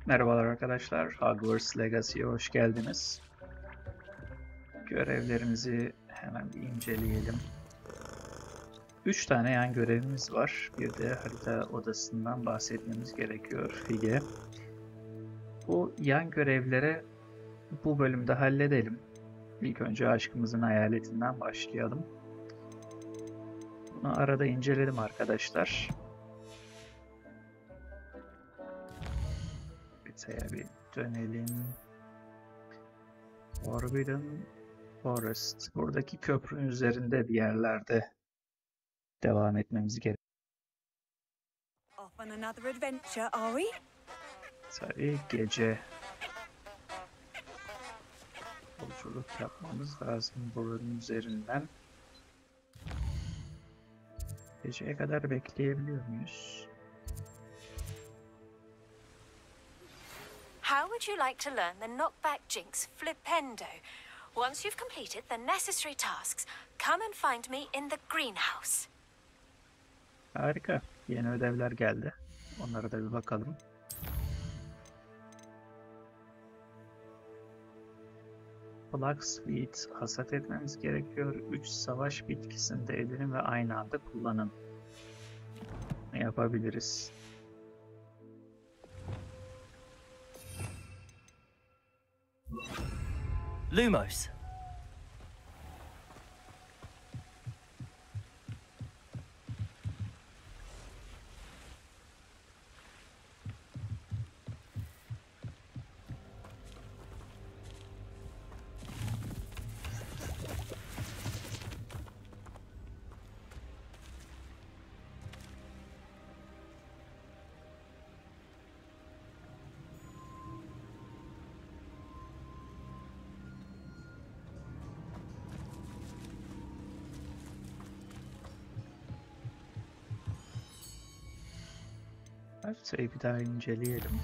Merhabalar arkadaşlar, Hogwarts Legacy'ye hoş geldiniz. Görevlerimizi hemen bir inceleyelim. 3 tane yan görevimiz var. Bir de harita odasından bahsetmemiz gerekiyor Fige. Bu yan görevlere bu bölümde halledelim. İlk önce aşkımızın hayaletinden başlayalım. Bunu arada inceledim arkadaşlar. Haritaya bir dönelim. Forbidden Forest. Buradaki köprünün üzerinde bir yerlerde devam etmemiz gerekiyor. Off on another adventure, are we? Tabii gece yolculuk yapmamız lazım buranın üzerinden. Geceye kadar bekleyebiliyor muyuz? How would you like to learn the knockback jinx flipendo? Once you've completed the necessary tasks, come and find me in the greenhouse. Harika. Yeni ödevler geldi. Onlara da bir bakalım. Blacksmith hasat etmemiz gerekiyor. 3 savaş bitkisini de edinin ve aynı anda kullanın. Ne yapabiliriz? Lumos. Haritayı bir daha inceleyelim.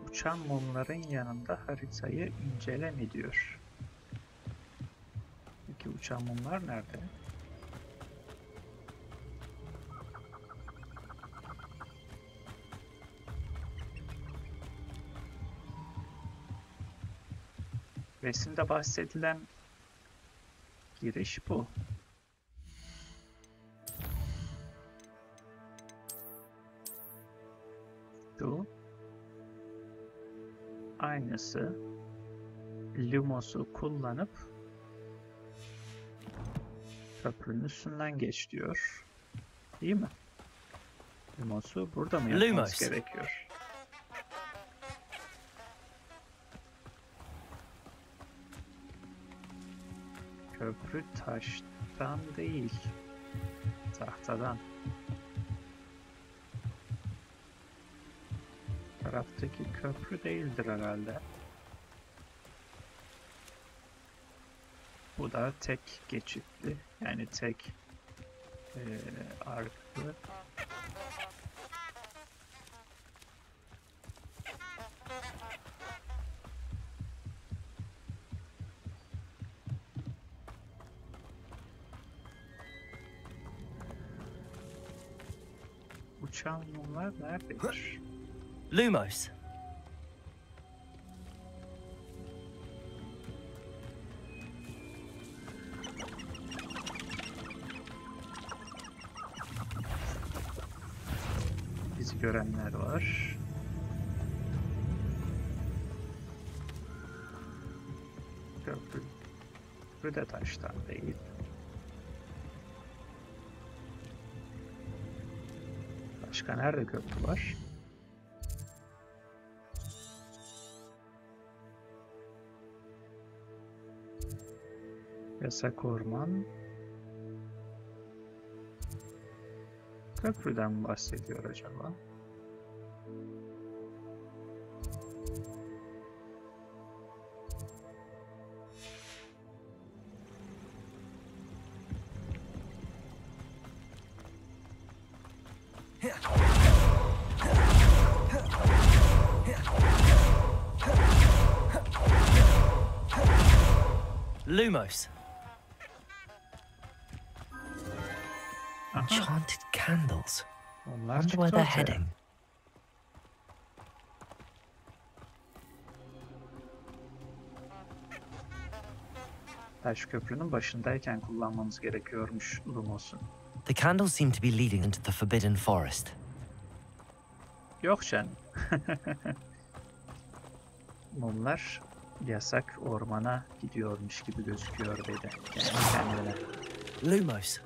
Uçan mumların yanında haritayı inceleme diyor. Peki uçan mumlar nerede? Resimde bahsedilen giriş bu. Şu. Aynısı. Lumos'u kullanıp köprünün üstünden geç diyor. Değil mi? Lumos'u burada mı yapmamız gerekiyor? Köprü taştan değil, tahtadan. Taraftaki köprü değildir herhalde. Bu da tek geçitli, yani tek arklı. Uçan mumlar nerededir? Lumos. Bizi görenler var. Köprü de taştan değil. Başka nerede köprü var? Yasak orman. Köprüden mi bahsediyor acaba? Lumos. Aha, Enchanted candles. onlar Wonder çıktı where they're ortaya. heading. Taş köprünün başındayken kullanmamız gerekiyormuş Lumos'u. The candles seem to be leading into the Forbidden Forest. Yok canım. Mumlar yasak ormana gidiyormuş gibi gözüküyor dedi kendi kendine. Lumos.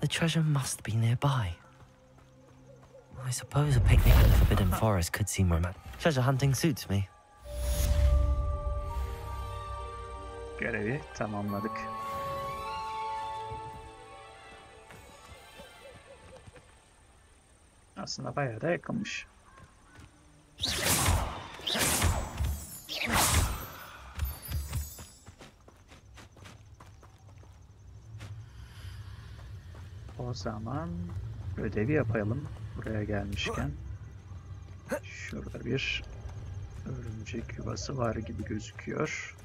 The treasure must be nearby. I suppose a picnic in the Forbidden Forest could seem romantic. Treasure hunting suits me. Görevi tamamladık. Aslında bayağı da yakınmış. O zaman ödevi yapalım buraya gelmişken. Şurada bir örümcek yuvası var gibi gözüküyor.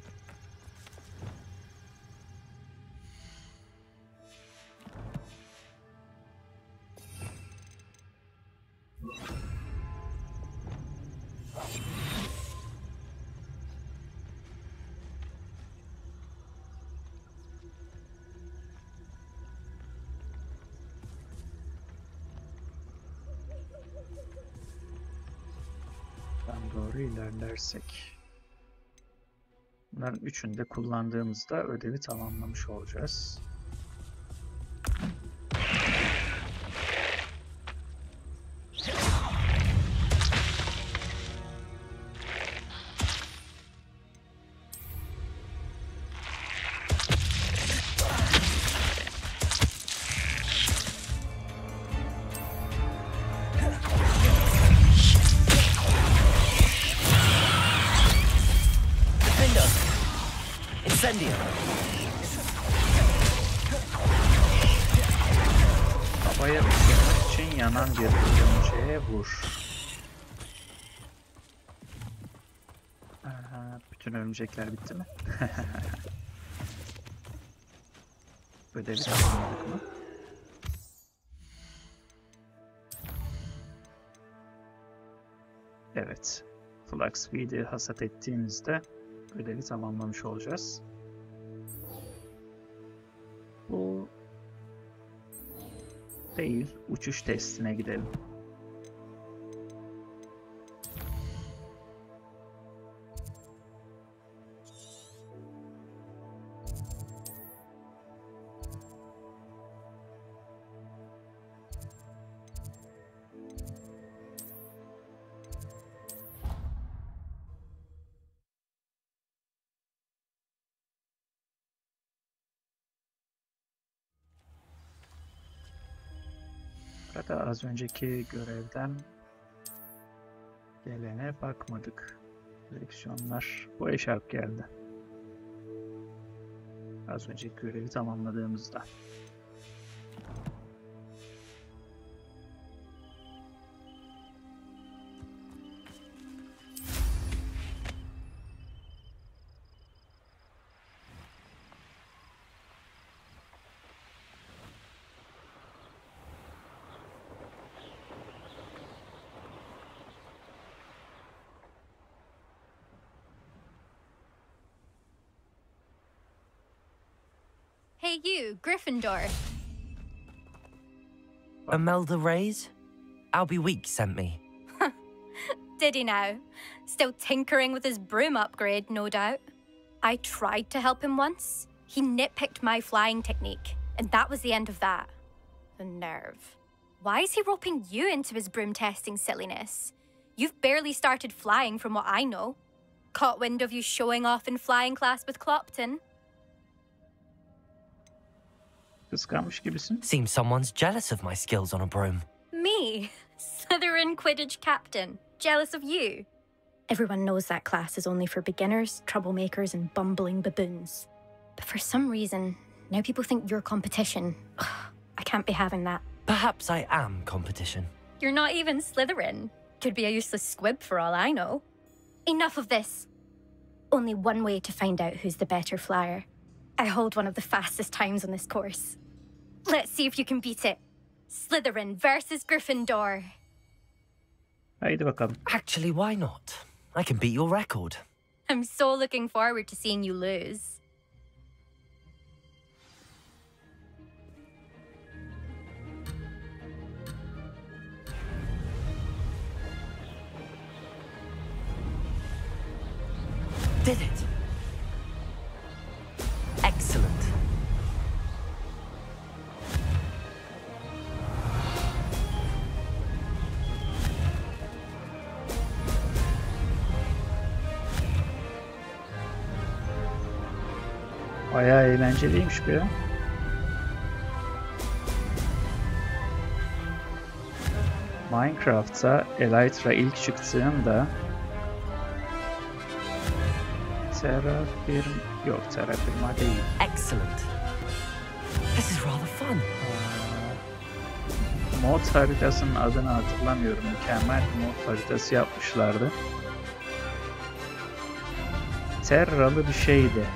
Doğru ilerlersek. Bunların üçünü de kullandığımızda ödevi tamamlamış olacağız. Incendio. Havaya uçurmak için yanan bir örümceğe vur. Aha, bütün örümcekler bitti mi? Ödevi tamamladık mı? Evet. Flux Feed'i hasat ettiğimizde ödevi tamamlamış olacağız. Bu değil, uçuş testine gidelim. Burada az önceki görevden gelene bakmadık. Direksiyonlar. Bu eşarp geldi. Az önceki görevi tamamladığımızda. Hey you, Gryffindor. Imelda Reyes? Albie Week sent me. Did he now? Still tinkering with his broom upgrade, no doubt. I tried to help him once. He nitpicked my flying technique, and that was the end of that. The nerve. Why is he roping you into his broom testing silliness? You've barely started flying from what I know. Caught wind of you showing off in flying class with Clopton. Kıskanmış gibisin. Seems someone's jealous of my skills on a broom. Me? me, Slytherin Quidditch captain. Jealous of you? Everyone knows that class is only for beginners, troublemakers, and bumbling baboons. But for some reason, now people think you're competition. Ugh, I can't be having that. Perhaps I am competition. You're not even Slytherin. Could be a useless squib for all I know. Enough of this. Only one way to find out who's the better flyer. I hold one of the fastest times on this course. Let's see if you can beat it. Slytherin versus Gryffindor. Haydi bakalım. Actually, why not? I can beat your record. I'm so looking forward to seeing you lose. Did it? Excellent. Bayağı eğlenceliymiş bu ya. Minecraft'a Elytra ilk çıktığında Terrafirma değil. Excellent. This is rather fun. Mod haritasının adını hatırlamıyorum. Mükemmel bir mod haritası yapmışlardı. Terralı bir şeydi.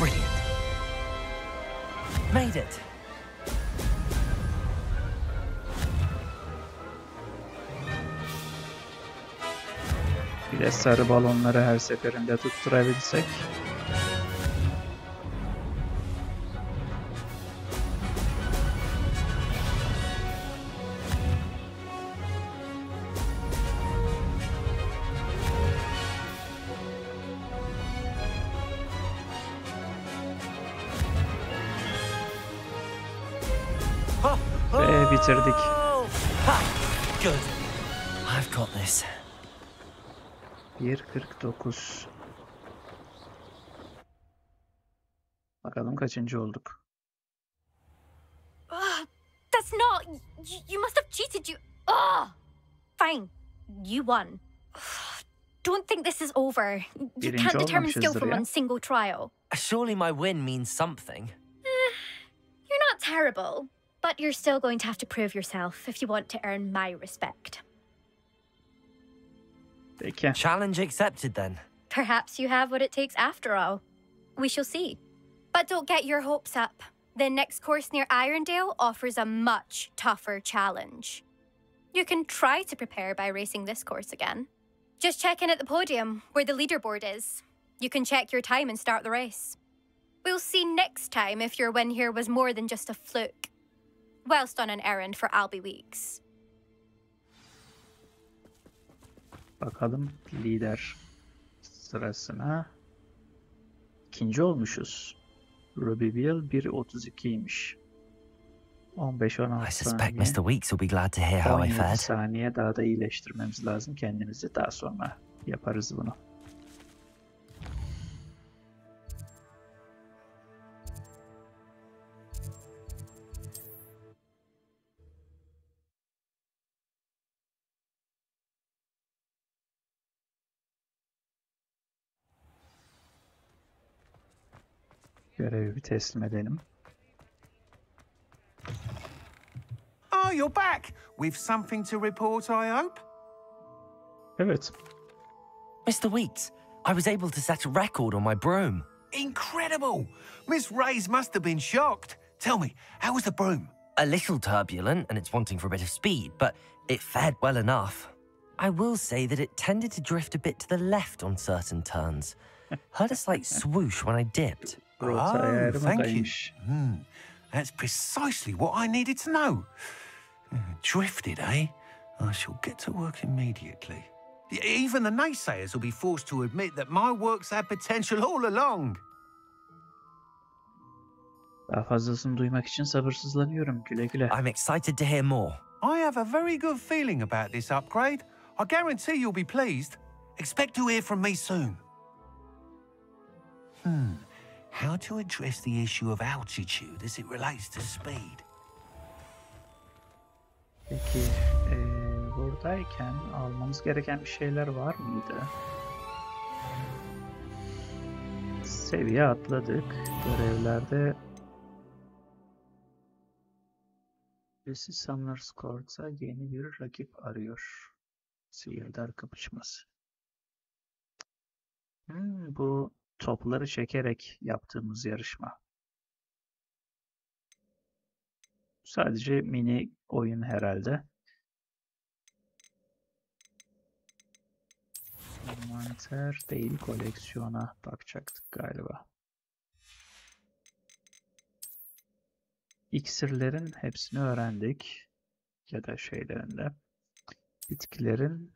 Brilliant. Made it. Bir de sarı balonları her seferinde tutturabilsek. Ve bitirdik. Ha, good. I've got this. 1.49. Bakalım kaçıncı olduk. That's not... You must have cheated, you... Fine. You won. Don't think this is over. You Birinci can't determine skill olmamışızdır from ya. one single trial. Surely my win means something. You're not terrible, but you're still going to have to prove yourself if you want to earn my respect. Peki. Challenge accepted then. Perhaps you have what it takes after all. We shall see. But don't get your hopes up. The next course near Irondale offers a much tougher challenge. You can try to prepare by racing this course again. Just check in at the podium, where the leaderboard is. You can check your time and start the race. We'll see next time if your win here was more than just a fluke. Whilst on an errand for Albie Weeks. Bakalım lider sırasına. İkinci olmuşuz. Rubyville 1.32'ymiş. 15-16 I suspect saniye. Mr. Weeks will be glad to hear how I 17 fared. saniye daha da iyileştirmemiz lazım kendimizi. Daha sonra yaparız bunu. Görevi bir teslim edelim. Oh, you're back! With something to report, I hope? Evet. Mr. Weeks, I was able to set a record on my broom. Incredible! Miss Reyes must have been shocked. Tell me, how was the broom? A little turbulent and it's wanting for a bit of speed, but it fared well enough. I will say that it tended to drift a bit to the left on certain turns. Heard a slight swoosh when I dipped. Rota ayarı thank you. buradaymış. That's precisely what I needed to know. Drifted, eh? I shall get to work immediately. Even the naysayers will be forced to admit that my work's had potential all along. Daha fazlasını duymak için sabırsızlanıyorum. Güle güle. I'm excited to hear more. I have a very good feeling about this upgrade. I guarantee you'll be pleased. Expect to hear from me soon. How to address the issue of altitude as it relates to speed? Peki, buradayken almamız gereken bir şeyler var mıydı? Seviye atladık. Görevlerde birisi Summoners Court'a yeni bir rakip arıyor. Sihirdar kapışması. Bu topları çekerek yaptığımız yarışma. Sadece mini oyun herhalde. Envanter değil, koleksiyona bakacaktık galiba. İksirlerin hepsini öğrendik. Ya da şeylerin de. Bitkilerin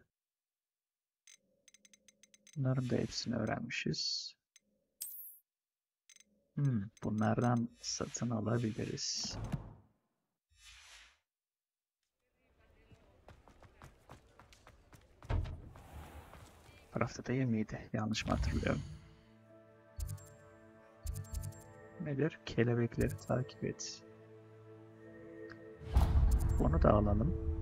bunların da hepsini öğrenmişiz. Bunlardan satın alabiliriz. Tarafta değil miydi? Yanlış mı hatırlıyorum? Nedir? Kelebekleri takip et. Bunu da alalım.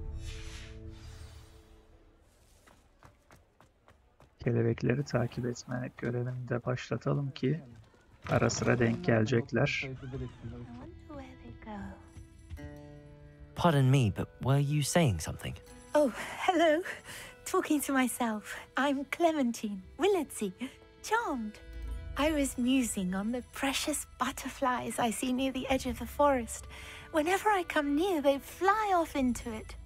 Kelebekleri takip etme görevini de başlatalım ki ara sıra denk gelecekler. Pardon me, but were you saying something? Oh, hello. Talking to myself. I'm Clementine Willardsey. Charmed. I was musing on the precious butterflies I see near the edge of the forest. Whenever I come near, they fly off into it.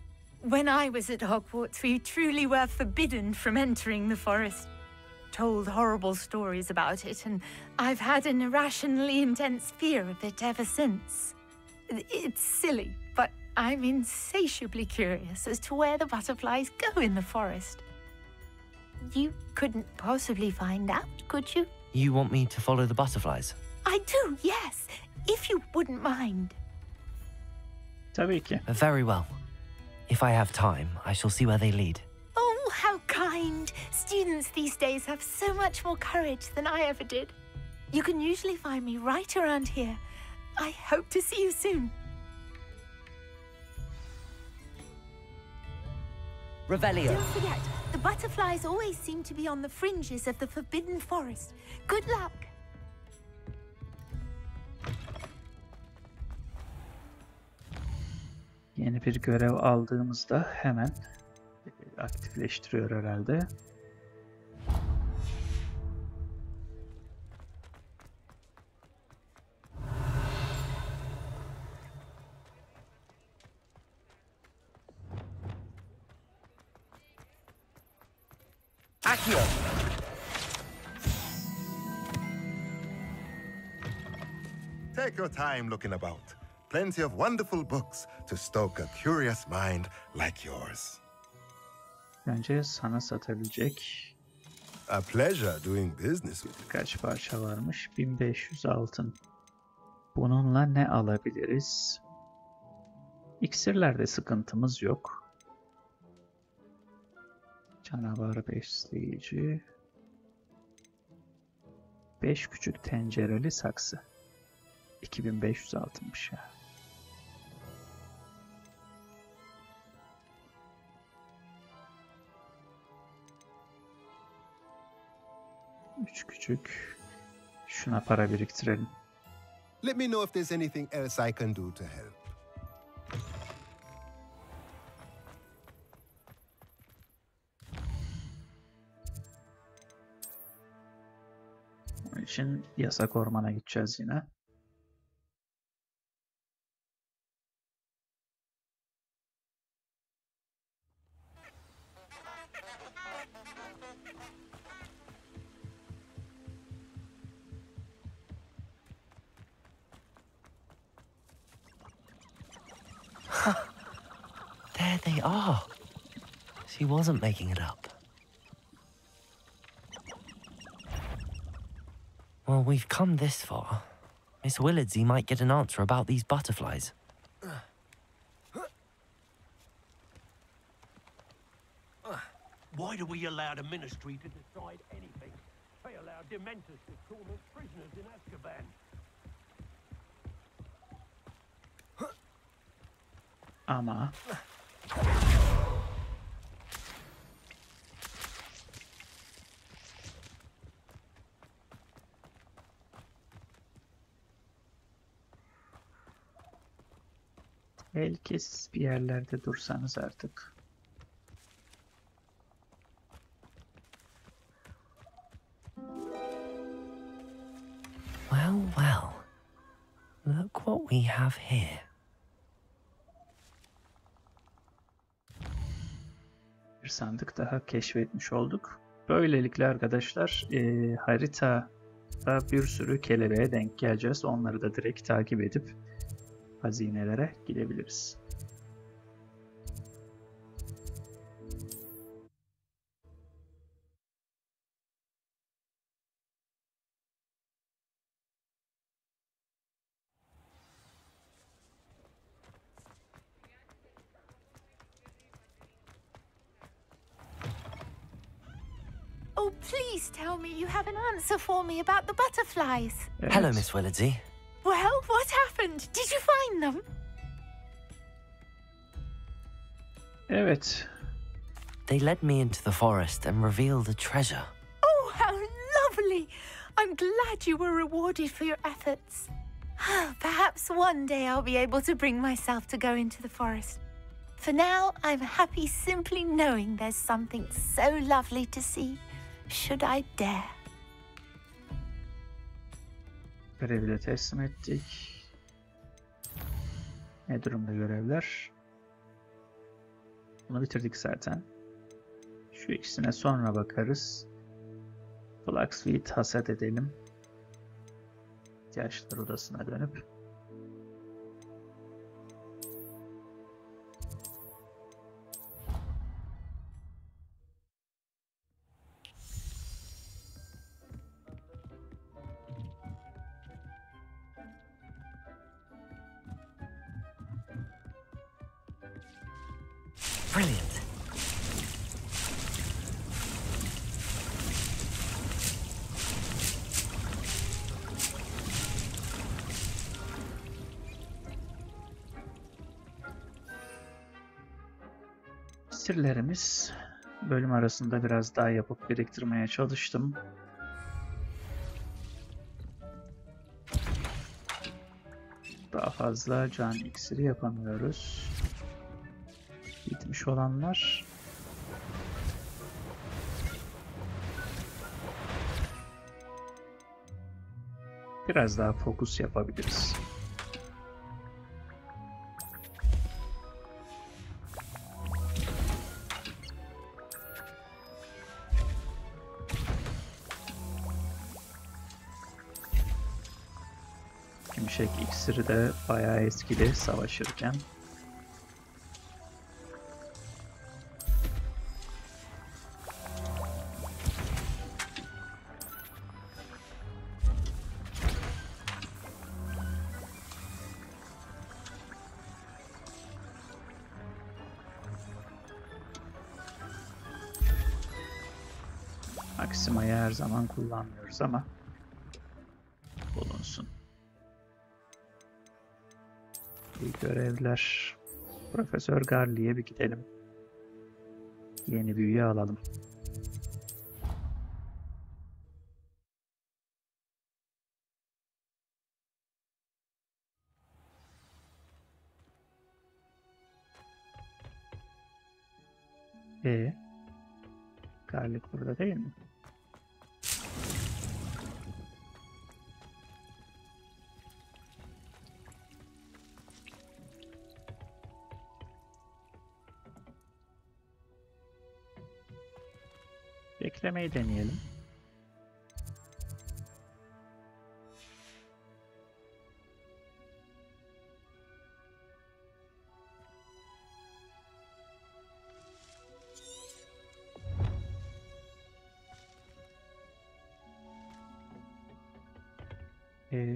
When I was at Hogwarts, we truly were forbidden from entering the forest. Told horrible stories about it, and I've had an irrationally intense fear of it ever since. It's silly, but I'm insatiably curious as to where the butterflies go in the forest. You couldn't possibly find out, could you? You want me to follow the butterflies? I do, yes, if you wouldn't mind. Tabii ki. Very well. If I have time, I shall see where they lead. Oh, how kind. Students these days have so much more courage than I ever did. You can usually find me right around here. I hope to see you soon. Revelio. Don't forget, the butterflies always seem to be on the fringes of the Forbidden Forest. Good luck. Yeni bir görev aldığımızda hemen aktifleştiriyor herhalde. Accio. Take your time looking about. Plenty of wonderful books to stoke a curious mind like yours. Bence sana satabilecek A pleasure doing business with you. kaç parça varmış? 1500 altın. Bununla ne alabiliriz? İksirlerde sıkıntımız yok. Canavar besleyici. 5 küçük tencereli saksı. 2500 altınmış ya. Üç küçük. Şuna para biriktirelim. Let me know if there's anything else I can do to help. Onun için yasak ormana gideceğiz yine. There they are. She wasn't making it up. Well, we've come this far. Miss Willardsey might get an answer about these butterflies. Why do we allow the Ministry to decide anything? They allow Dementors to torment prisoners in Azkaban. Ama belki siz bir yerlerde dursanız artık. Well, well. Look what we have here. Bir sandık daha keşfetmiş olduk. Böylelikle arkadaşlar haritada bir sürü kelebeğe denk geleceğiz. Onları da direkt takip edip hazinelere gidebiliriz. Oh, please tell me you have an answer for me about the butterflies. Evet. Hello, Miss Willardsey. Well, what happened? Did you find them? Evet. They led me into the forest and revealed a treasure. Oh, how lovely! I'm glad you were rewarded for your efforts. Perhaps one day I'll be able to bring myself to go into the forest. For now, I'm happy simply knowing there's something so lovely to see, should I dare. Görevi de teslim ettik. Ne durumda görevler? Bunu bitirdik zaten. Şu ikisine sonra bakarız. Blacksmith hasat edelim. Yaşlılar odasına dönüp. Brilliant. İksirlerimiz bölüm arasında biraz daha yapıp biriktirmeye çalıştım. Daha fazla can iksiri yapamıyoruz. Bitmiş olanlar. Biraz daha fokus yapabiliriz. Şimşek iksiri de bayağı etkili savaşırken. Maksimayı her zaman kullanmıyoruz ama bulunsun. İyi görevler. Profesör Garley'e bir gidelim. Yeni bir üye alalım. Garley burada değil mi? Beklemeyi deneyelim.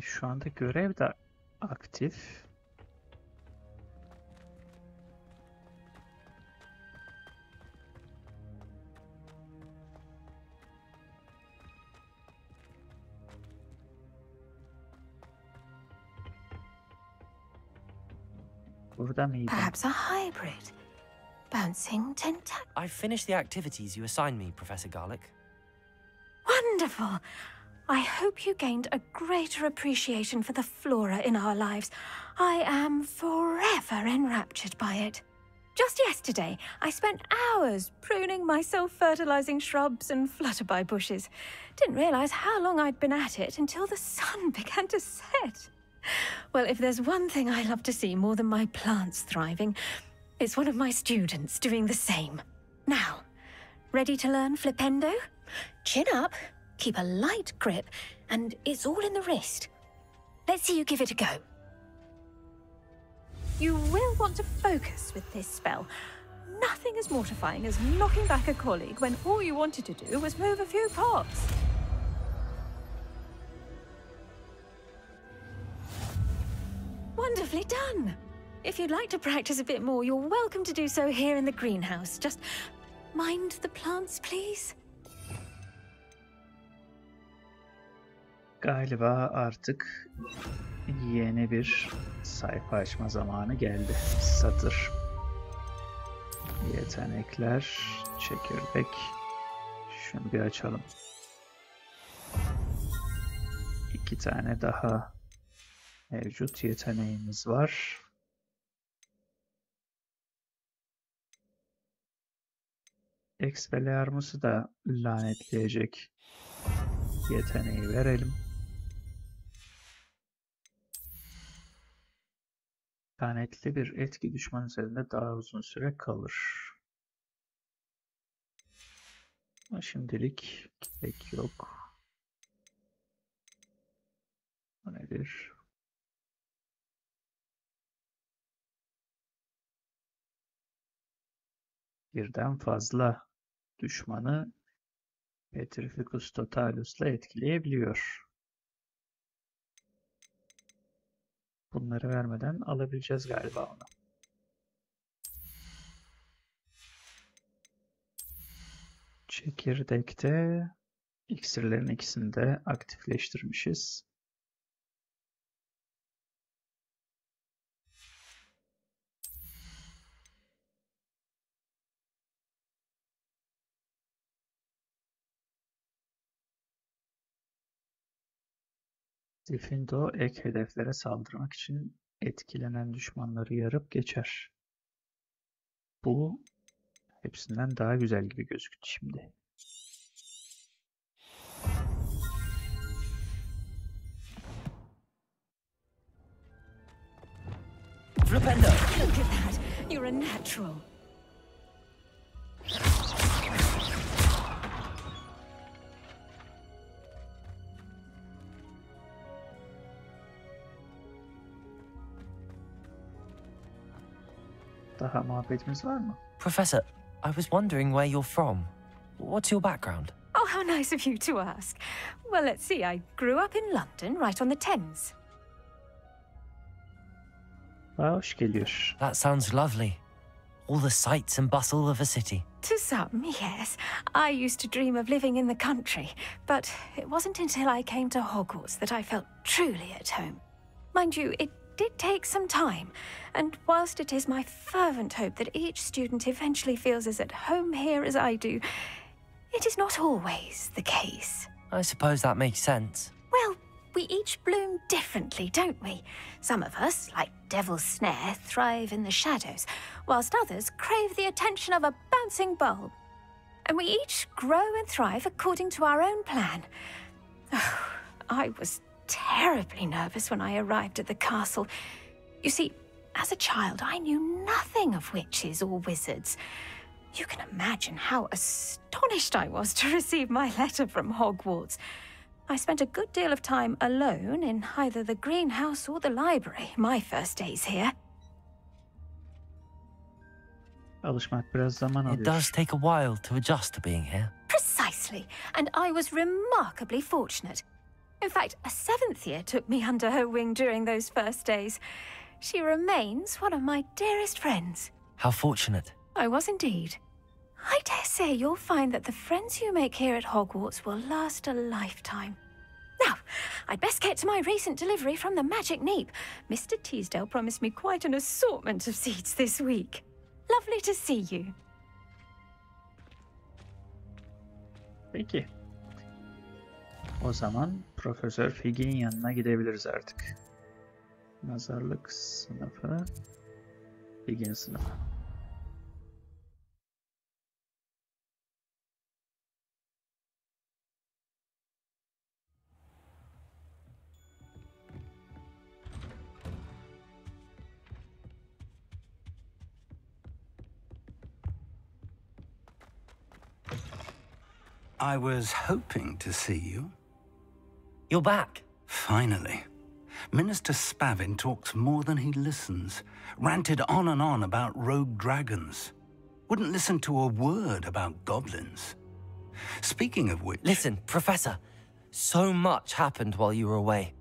Şu anda görev de aktif. Burada mıydı? Perhaps a hybrid. Bouncing tentac. I've finished the activities you assigned me, Professor Garlick. Wonderful. I hope you gained a greater appreciation for the flora in our lives. I am forever enraptured by it. Just yesterday, I spent hours pruning my self-fertilizing shrubs and flutterby bushes. Didn't realize how long I'd been at it until the sun began to set. Well, if there's one thing I love to see more than my plants thriving, it's one of my students doing the same. Now, ready to learn Flipendo? Chin up, keep a light grip, and it's all in the wrist. Let's see you give it a go. You will want to focus with this spell. Nothing as mortifying as knocking back a colleague when all you wanted to do was move a few pots. Wonderfully done. If you'd like to practice a bit more, you're welcome to do so here in the greenhouse. Just mind the plants, please. Galiba artık yeni bir sayfa açma zamanı geldi. Satır. Yetenekler, çekirdek. Şunu bir açalım. 2 tane daha mevcut yeteneğimiz var. Expelliarmus'u da lanetleyecek yeteneği verelim. Lanetli bir etki düşman üzerinde daha uzun süre kalır. Ama şimdilik gerek yok. Bu nedir? Birden fazla düşmanı Petrificus Totalus'la etkileyebiliyor. Bunları vermeden alabileceğiz galiba onu. Çekirdekte iksirlerin ikisini de aktifleştirmişiz. Diffindo ek hedeflere saldırmak için etkilenen düşmanları yarıp geçer. Bu hepsinden daha güzel gibi gözüktü şimdi. Flipendo! Look at that. You're a natural. Daha muhabbetimiz var mı? Professor, I was wondering where you're from. What's your background? Oh, how nice of you to ask. Well, let's see. I grew up in London, right on the Thames. Hoş geliyor. That sounds lovely. All the sights and bustle of a city. To some, yes. I used to dream of living in the country, but it wasn't until I came to Hogwarts that I felt truly at home. Mind you, it did take some time, and whilst it is my fervent hope that each student eventually feels as at home here as I do, it is not always the case. I suppose that makes sense. Well, we each bloom differently, don't we? Some of us, like Devil's Snare, thrive in the shadows, whilst others crave the attention of a bouncing bulb. And we each grow and thrive according to our own plan. Oh, I was terribly nervous when I arrived at the castle. You see, as a child, I knew nothing of witches or wizards. You can imagine how astonished I was to receive my letter from Hogwarts. I spent a good deal of time alone in either the greenhouse or the library my first days here. Alışmak biraz zaman alıyor. It does take a while to adjust to being here. Precisely, and I was remarkably fortunate. In fact, a 7th year took me under her wing during those first days. She remains one of my dearest friends. How fortunate. I was indeed. I dare say you'll find that the friends you make here at Hogwarts will last a lifetime. Now, I'd best get to my recent delivery from the Magic Neep. Mr. Teasdale promised me quite an assortment of seeds this week. Lovely to see you. Peki. O zaman Profesör Fig'in yanına gidebiliriz artık. Nazarlık sınıfı, Fig'in sınıfı. I was hoping to see you. You're back. Finally. Minister Spavin talks more than he listens. Ranted on and on about rogue dragons. Wouldn't listen to a word about goblins. Speaking of which... Listen, Professor. So much happened while you were away.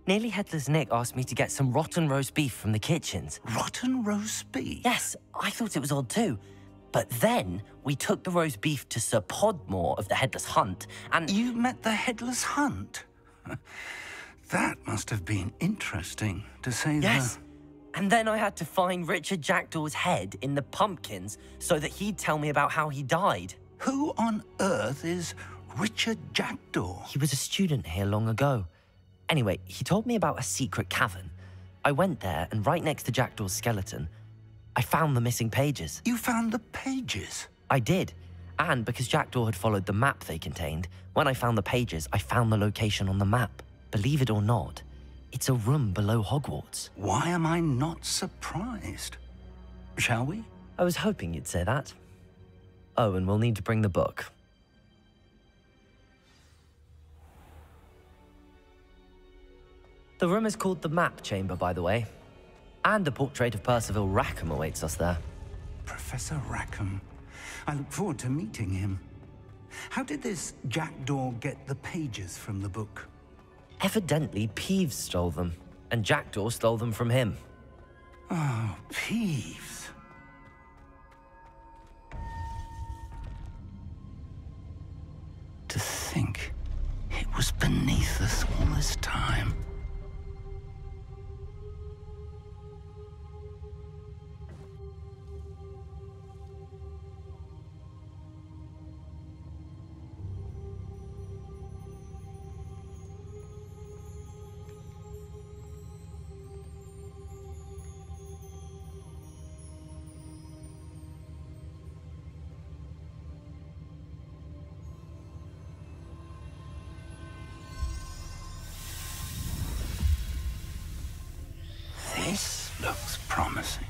Nearly Headless Nick asked me to get some rotten roast beef from the kitchens. Rotten roast beef? Yes, I thought it was odd too. But then we took the roast beef to Sir Podmore of the Headless Hunt, and... You met the Headless Hunt? That must have been interesting, to say the... Yes. And then I had to find Richard Jackdaw's head in the pumpkins so that he'd tell me about how he died. Who on earth is Richard Jackdaw? He was a student here long ago. Anyway, he told me about a secret cavern. I went there, and right next to Jackdaw's skeleton, I found the missing pages. You found the pages? I did. And because Jackdaw had followed the map they contained, when I found the pages, I found the location on the map. Believe it or not, it's a room below Hogwarts. Why am I not surprised? Shall we? I was hoping you'd say that. Oh, and we'll need to bring the book. The room is called the Map Chamber, by the way. And a portrait of Percival Rackham awaits us there. Professor Rackham. I look forward to meeting him. How did this Jackdaw get the pages from the book? Evidently, Peeves stole them, and Jackdaw stole them from him. Oh, Peeves. To think it was beneath us all this time. This looks promising.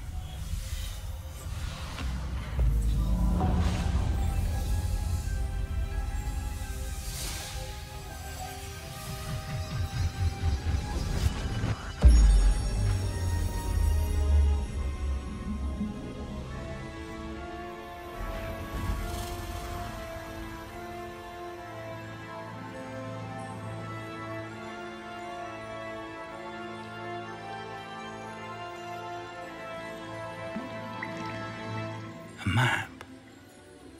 Map.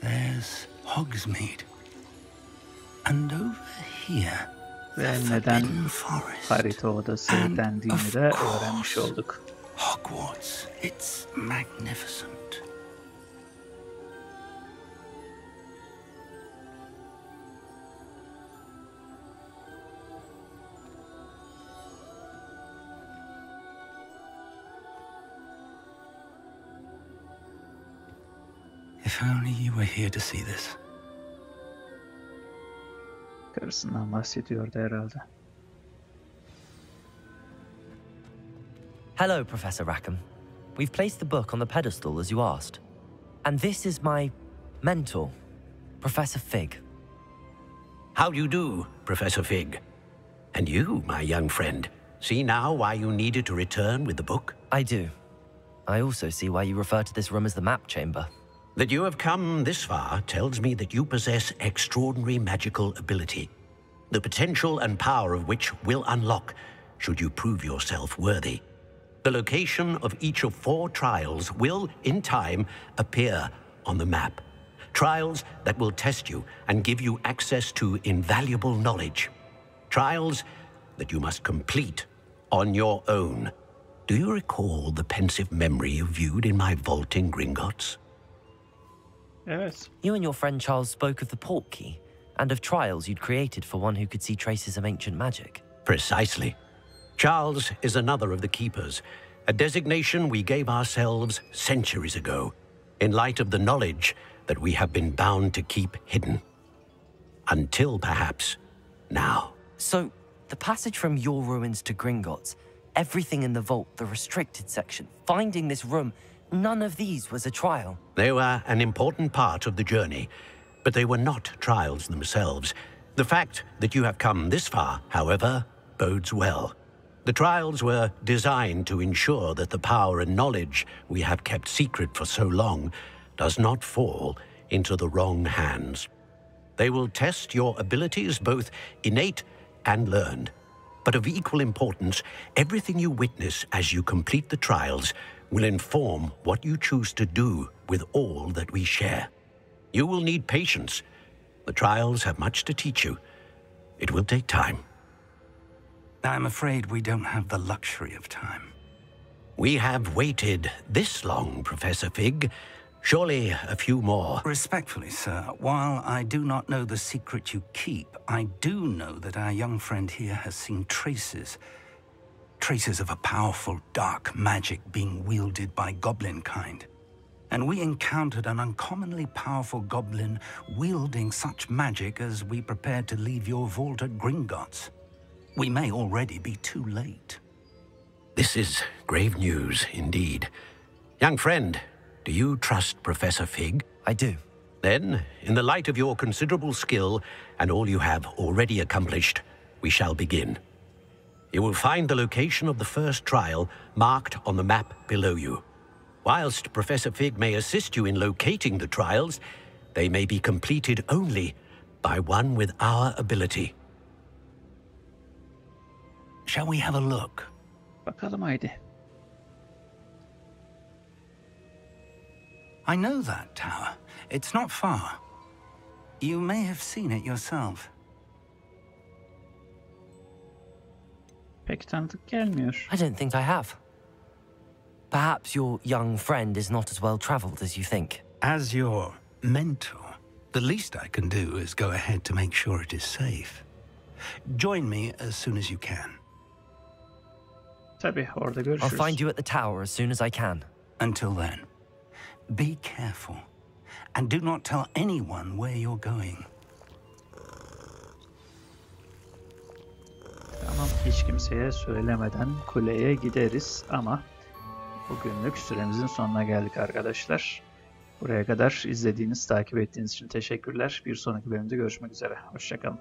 There's Hogsmeade. And over here, Ve neden Harita Odası dendiğini de öğrenmiş olduk. Hogwarts. It's magnificent. If only you were here to see this. Karısından bahsediyordu herhalde. Hello, Professor Rackham. We've placed the book on the pedestal as you asked. And this is my mentor, Professor Fig. How do you do, Professor Fig? And you, my young friend, see now why you needed to return with the book? I do. I also see why you refer to this room as the Map Chamber. That you have come this far tells me that you possess extraordinary magical ability. the potential and power of which will unlock should you prove yourself worthy. The location of each of 4 trials will, in time, appear on the map. Trials that will test you and give you access to invaluable knowledge. Trials that you must complete on your own. Do you recall the pensive memory you viewed in my vault in Gringotts? Evet. You and your friend Charles spoke of the port key and of trials you'd created for one who could see traces of ancient magic. Precisely. Charles is another of the keepers, a designation we gave ourselves centuries ago, in light of the knowledge that we have been bound to keep hidden. Until perhaps now. So, the passage from your ruins to Gringotts, everything in the vault, the restricted section, finding this room, none of these was a trial. They were an important part of the journey, but they were not trials themselves. The fact that you have come this far, however, bodes well. The trials were designed to ensure that the power and knowledge we have kept secret for so long does not fall into the wrong hands. They will test your abilities, both innate and learned. But of equal importance, everything you witness as you complete the trials will inform what you choose to do with all that we share. You will need patience. The trials have much to teach you. It will take time. I'm afraid we don't have the luxury of time. We have waited this long, Professor Fig. Surely a few more. Respectfully, sir, while I do not know the secret you keep, I do know that our young friend here has seen traces of a powerful dark magic being wielded by goblin kind. And we encountered an uncommonly powerful goblin wielding such magic as we prepared to leave your vault at Gringotts. We may already be too late. This is grave news indeed. Young friend, do you trust Professor Fig? I do. Then, in the light of your considerable skill and all you have already accomplished, we shall begin. You will find the location of the first trial marked on the map below you. Whilst Professor Fig may assist you in locating the trials, they may be completed only by one with our ability. Shall we have a look? Bakalım haydi. I know that tower. It's not far. You may have seen it yourself. Pek tanıdık gelmiyor. I don't think I have. Perhaps your young friend is not as well traveled as you think. As your mentor, the least I can do is go ahead to make sure it is safe. Join me as soon as you can. Tabii, orada görüşürüz. I'll find you at the tower as soon as I can. Until then, be careful and do not tell anyone where you're going. Tamam, hiç kimseye söylemeden kuleye gideriz ama bugünlük süremizin sonuna geldik arkadaşlar. Buraya kadar izlediğiniz, takip ettiğiniz için teşekkürler. Bir sonraki bölümde görüşmek üzere. Hoşça kalın.